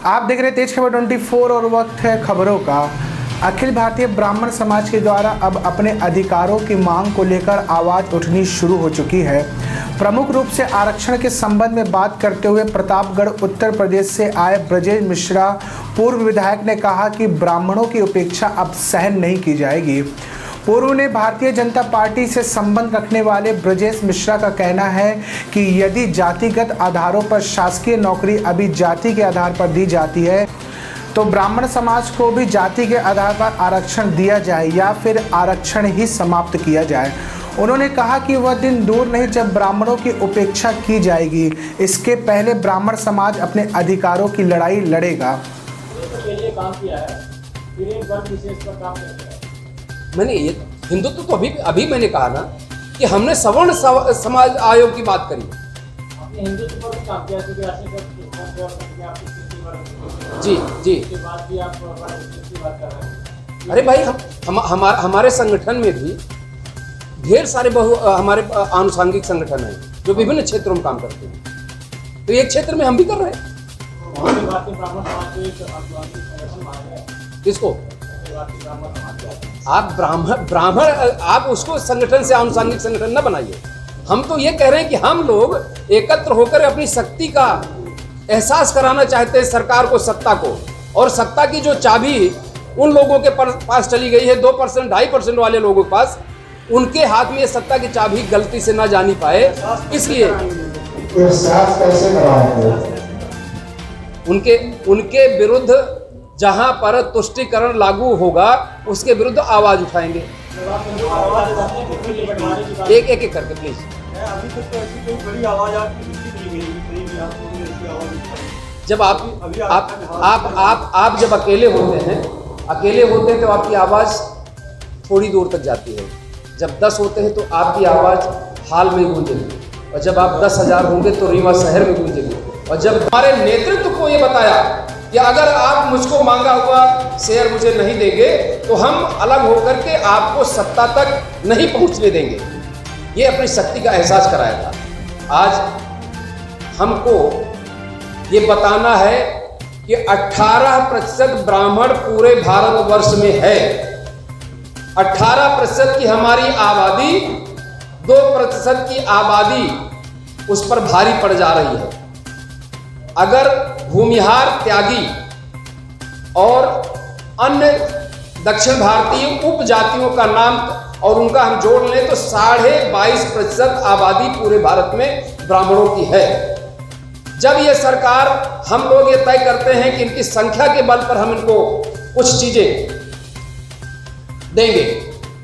आप देख रहे तेज खबर 24 और वक्त है खबरों का। अखिल भारतीय ब्राह्मण समाज के द्वारा अब अपने अधिकारों की मांग को लेकर आवाज उठनी शुरू हो चुकी है। प्रमुख रूप से आरक्षण के संबंध में बात करते हुए प्रतापगढ़ उत्तर प्रदेश से आए ब्रजेश मिश्रा पूर्व विधायक ने कहा कि ब्राह्मणों की उपेक्षा अब सहन नहीं की जाएगी। पूर्व ने भारतीय जनता पार्टी से संबंध रखने वाले ब्रजेश मिश्रा का कहना है कि यदि जातिगत आधारों पर शासकीय नौकरी अभी जाति के आधार पर दी जाती है तो ब्राह्मण समाज को भी जाति के आधार पर आरक्षण दिया जाए या फिर आरक्षण ही समाप्त किया जाए। उन्होंने कहा कि वह दिन दूर नहीं जब ब्राह्मणों की उपेक्षा की जाएगी। इसके पहले ब्राह्मण समाज अपने अधिकारों की लड़ाई लड़ेगा। मैंने ये हिंदुत्व तो अभी मैंने कहा ना कि हमने सवर्ण समाज आयोग की बात करी। जी अरे भाई हमारे संगठन में भी ढेर सारे हमारे आनुषंगिक संगठन हैं जो विभिन्न क्षेत्रों में काम करते हैं, तो एक क्षेत्र में हम भी कर रहे हैं। किसको आप ब्राह्मण आप उसको संगठन से आनुषंगिक संगठन न बनाइए। हम तो ये कह रहे हैं कि हम लोग एकत्र होकर अपनी शक्ति का एहसास कराना चाहते हैं सरकार को, सत्ता को, और सत्ता की जो चाबी उन लोगों के पास चली गई है 2% 2.5% वाले लोगों के पास, उनके हाथ में ये सत्ता की चाबी गलती से ना जानी पाए, इसलिए उनके विरुद्ध जहां पर तुष्टीकरण लागू होगा उसके विरुद्ध आवाज उठाएंगे। एक करके प्लीज। जब आप जब अकेले होते हैं तो आपकी आवाज थोड़ी दूर तक जाती है। जब 10 होते हैं तो आपकी आवाज हाल में गूंजेगी, और जब आप 10,000 होंगे तो रीवा शहर में गूंजेगी। और जब हमारे नेतृत्व को ये बताया कि अगर आप मुझको मांगा हुआ शेयर मुझे नहीं देंगे तो हम अलग होकर के आपको सत्ता तक नहीं पहुंचने देंगे, ये अपनी शक्ति का एहसास कराया था। आज हमको ये बताना है कि 18% ब्राह्मण पूरे भारतवर्ष में है। 18% की हमारी आबादी 2% की आबादी उस पर भारी पड़ जा रही है। अगर भूमिहार, त्यागी और अन्य दक्षिण भारतीय उपजातियों का नाम और उनका हम जोड़ लें तो 22.5% आबादी पूरे भारत में ब्राह्मणों की है। जब ये सरकार, हम लोग ये तय करते हैं कि इनकी संख्या के बल पर हम इनको कुछ चीजें देंगे,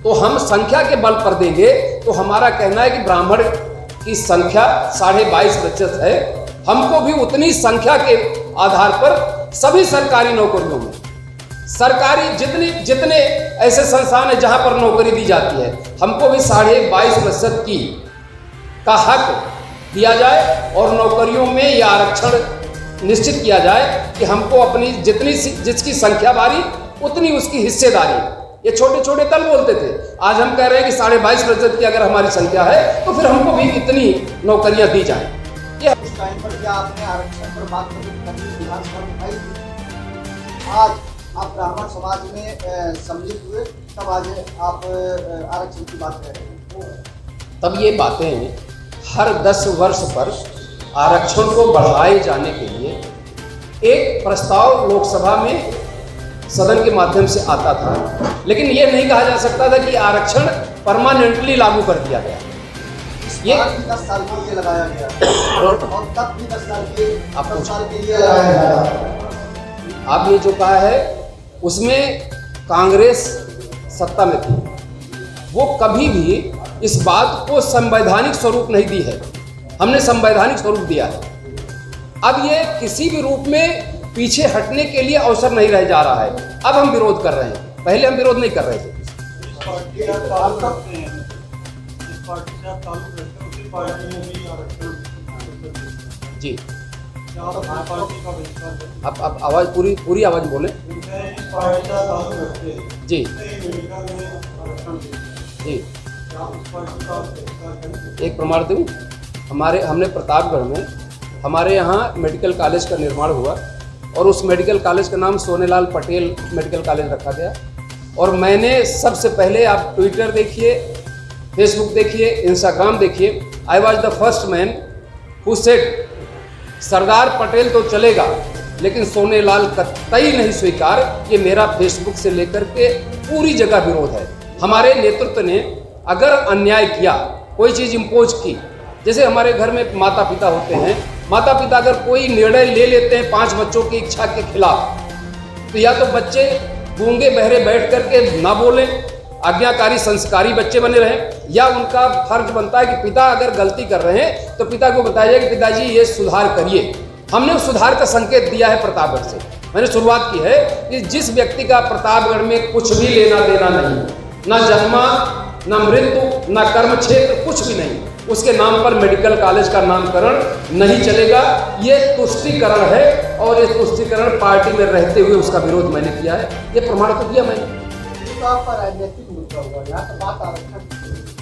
तो हम संख्या के बल पर देंगे, तो हमारा कहना है कि ब्राह्मण की संख्या 22.5% है। हमको भी उतनी संख्या के आधार पर सभी सरकारी नौकरियों में, सरकारी जितने ऐसे संस्थान है जहां पर नौकरी दी जाती है, हमको भी 22.5% की का हक दिया जाए और नौकरियों में यह आरक्षण निश्चित किया जाए कि हमको अपनी जिसकी संख्या बारी उतनी उसकी हिस्सेदारी। ये छोटे छोटे दल बोलते थे, आज हम कह रहे हैं कि 22.5% की अगर हमारी संख्या है तो फिर हमको भी इतनी नौकरियां दी जाए। उस टाइम पर क्या आपने आरक्षण पर बात करनी विधानसभा में उठाई थी? आज आप ब्राह्मण समाज में सम्मिलित हुए, तब आज आप आरक्षण की बात कर रहे हैं। तब ये बातें हर 10 वर्ष पर आरक्षण को बढ़ाए जाने के लिए एक प्रस्ताव लोकसभा में सदन के माध्यम से आता था, लेकिन ये नहीं कहा जा सकता था कि आरक्षण परमानेंटली लागू कर दिया गया। ये 10 साल के लिए लगाया गया और तब भी 10 साल के लिए लगाया गया। आपने जो कहा है उसमें कांग्रेस सत्ता में थी, वो कभी भी इस बात को संवैधानिक स्वरूप नहीं दी है, हमने संवैधानिक स्वरूप दिया है। अब ये किसी भी रूप में पीछे हटने के लिए अवसर नहीं रह जा रहा है। अब हम विरोध कर रहे हैं, पहले हम विरोध नहीं कर रहे थे। जी अब आवाज पूरी आवाज बोले। जी जी एक प्रमाण दूँ, हमने प्रतापगढ़ में हमारे यहाँ मेडिकल कॉलेज का निर्माण हुआ और उस मेडिकल कॉलेज का नाम सोनेलाल पटेल मेडिकल कॉलेज रखा गया। और मैंने सबसे पहले, आप ट्विटर देखिए, फेसबुक देखिए, इंस्टाग्राम देखिए, I was the first man who said Sardar Patel तो चलेगा लेकिन सोनेलाल कतई नहीं स्वीकार। ये मेरा फेसबुक से लेकर के पूरी जगह विरोध है। हमारे नेतृत्व ने अगर अन्याय किया, कोई चीज़ इम्पोज की, जैसे हमारे घर में माता पिता होते हैं, माता पिता अगर कोई निर्णय ले लेते हैं 5 बच्चों की इच्छा के खिलाफ, तो या तो बच्चे गूंगे बहरे बैठ करके ना बोलें, आज्ञाकारी संस्कारी बच्चे बने रहें, या उनका फर्ज बनता है कि पिता अगर गलती कर रहे हैं तो पिता को बताया जाए कि पिताजी ये सुधार करिए। हमने उस सुधार का संकेत दिया है प्रतापगढ़ से। मैंने शुरुआत की है कि जिस व्यक्ति का प्रतापगढ़ में कुछ भी लेना देना नहीं, ना जन्मा, ना मृत्यु, ना कर्म क्षेत्र, कुछ भी नहीं, उसके नाम पर मेडिकल कॉलेज का नामकरण नहीं चलेगा। ये तुष्टीकरण है और ये तुष्टीकरण पार्टी में रहते हुए उसका विरोध मैंने किया है। ये प्रमाण तो दिया मैंने। तो आपका राजनीतिक मुद्दा हुआ, यहाँ तो बात आरक्षण